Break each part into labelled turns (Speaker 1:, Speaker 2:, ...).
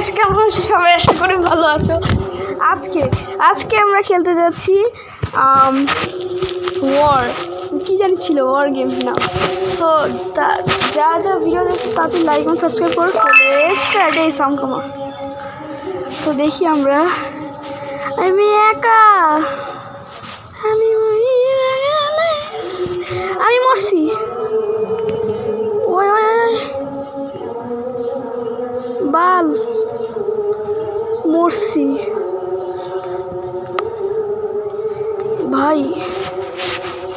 Speaker 1: Guys, কেমন আছো সবাই? আশা করি ভালো আছো। আজকে আমরা খেলতে যাচ্ছি ওয়ার, কি জানি ছিল ওয়ার গেম না। সো যারা ভিডিও দেখছে তাদের লাইক এবং সাবস্ক্রাইব করো। সো লেটস স্টার্ট এই সাউন্ড কমা। সো দেখি আমরা, আমি একা, আমি মরছি। ওই ওই ওই বাল মরছি ভাই,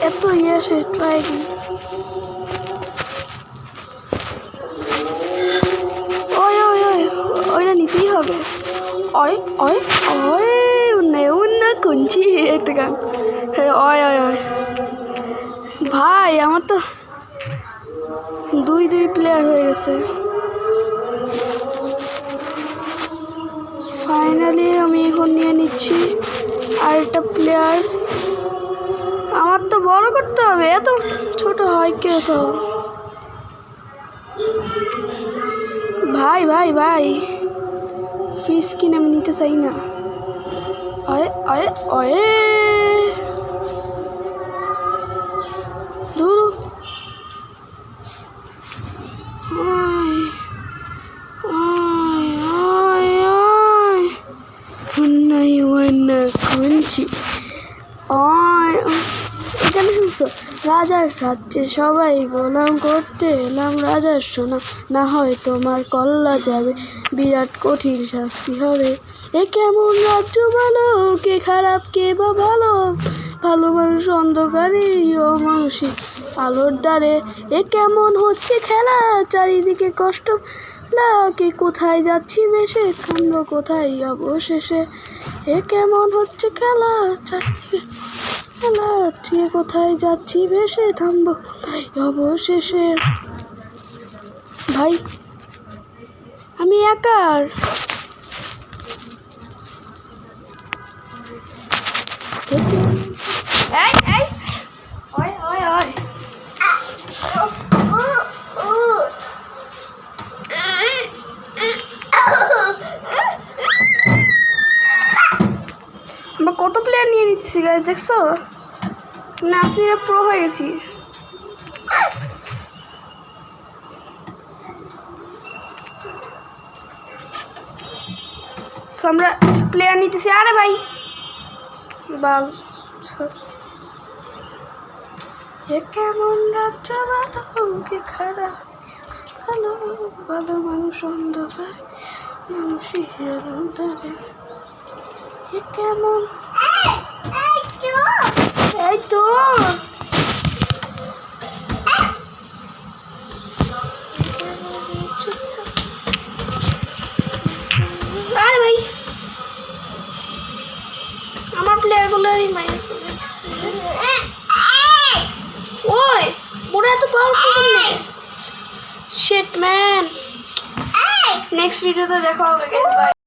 Speaker 1: এত আসে ট্রাই। ওই ওই ওই ওইটা নিতেই হবে। ওই ওই ওই উন্ন কুঞ্চি একটা গান। হ্যাঁ ওই ওই ওই ভাই, আমার তো দুই প্লেয়ার হয়ে গেছে। ফাইনালি আমি এখন নিয়ে নিচ্ছি আরেকটা প্লেয়ার্স। আমার তো বড় করতে হবে, এত ছোট হয় কে তো। ভাই ভাই ভাই ফ্রি স্কিন আমি নিতে চাই না। অয়ে অয়ে অয়ে দূর এখানে শুনছো, রাজার রাজ্যে সবাই গোলাম করতে এলাম, রাজার সোনা না হয় তোমার কল্লা যাবে, বিরাট কঠিন শাস্তি হবে। এ কেমন রাজ্য ভালো, কে খারাপ কে বা ভালো, ভালো মানুষ অন্ধকারে অমানুষিক আলোর দ্বারে। এ কেমন হচ্ছে খেলা, চারিদিকে কষ্ট লাগে, কোথায় যাচ্ছি বেশে থামলো কোথায় অবশেষে। এ কেমন হচ্ছে খেলা, চারিদিকে খেলা, কোথায় যাচ্ছি বেশে থামবো কোথায় অবশেষে। ভাই আমি একার, আমরা কত প্লেয়ার নিয়ে নিচ্ছি গাইস, দেখছো? নাসিরে প্রো হয়ে গেছি। আমরা প্লেয়ার নিতেছি। আরে ভাই বাল, কেমন রাজ্য ভালো, কে খারাপ ভালো, ভালো মানুষ অন্ধকার মানুষের অন্তরে। কেমন এই তো আরে ভাই, আমার প্লেয়ার গুলোরই মাইনাস করে দিচ্ছে। ওই ওরা এত পাওয়ারফুল নেই। শিট ম্যান, নেক্সট ভিডিওতে দেখা হবে গাইস।